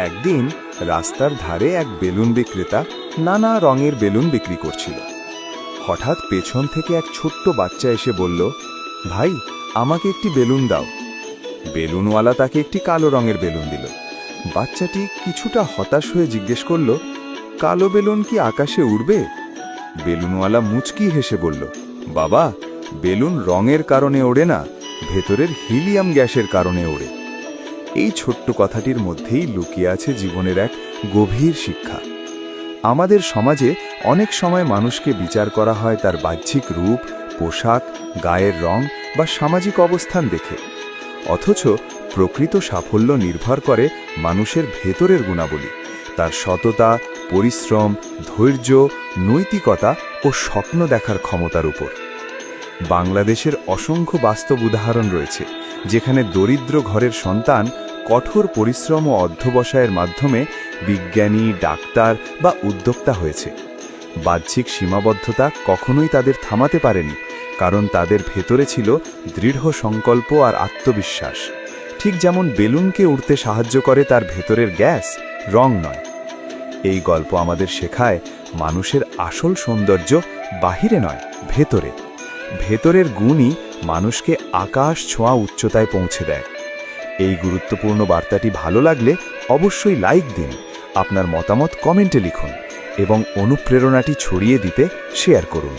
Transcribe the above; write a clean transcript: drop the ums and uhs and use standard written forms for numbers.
একদিন রাস্তার ধারে এক বেলুন বিক্রেতা নানা রঙের বেলুন বিক্রি করছিল। হঠাৎ পেছন থেকে এক ছোট্ট বাচ্চা এসে বলল, ভাই, আমাকে একটি বেলুন দাও। বেলুনওয়ালা তাকে একটি কালো রঙের বেলুন দিল। বাচ্চাটি কিছুটা হতাশ হয়ে জিজ্ঞেস করল, কালো বেলুন কি আকাশে উড়বে? বেলুনওয়ালা মুচকি হেসে বলল, বাবা, বেলুন রঙের কারণে ওড়ে না, ভেতরের হিলিয়াম গ্যাসের কারণে ওড়ে। এই ছোট্ট কথাটির মধ্যেই লুকিয়ে আছে জীবনের এক গভীর শিক্ষা। আমাদের সমাজে অনেক সময় মানুষকে বিচার করা হয় তার বাহ্যিক রূপ, পোশাক, গায়ের রং বা সামাজিক অবস্থান দেখে। অথচ প্রকৃত সাফল্য নির্ভর করে মানুষের ভেতরের গুণাবলী, তার সততা, পরিশ্রম, ধৈর্য, নৈতিকতা ও স্বপ্ন দেখার ক্ষমতার উপর। বাংলাদেশের অসংখ্য বাস্তব উদাহরণ রয়েছে, যেখানে দরিদ্র ঘরের সন্তান কঠোর পরিশ্রম ও অধ্যবসায়ের মাধ্যমে বিজ্ঞানী, ডাক্তার বা উদ্যোক্তা হয়েছে। বাহ্যিক সীমাবদ্ধতা কখনোই তাদের থামাতে পারেনি, কারণ তাদের ভেতরে ছিল দৃঢ় সংকল্প আর আত্মবিশ্বাস। ঠিক যেমন বেলুনকে উড়তে সাহায্য করে তার ভেতরের গ্যাস, রং নয়। এই গল্প আমাদের শেখায় মানুষের আসল সৌন্দর্য বাহিরে নয়, ভেতরে। ভেতরের গুণই মানুষকে আকাশ ছোঁয়া উচ্চতায় পৌঁছে দেয়। এই গুরুত্বপূর্ণ বার্তাটি ভালো লাগলে অবশ্যই লাইক দিন, আপনার মতামত কমেন্টে লিখুন এবং অনুপ্রেরণাটি ছড়িয়ে দিতে শেয়ার করুন।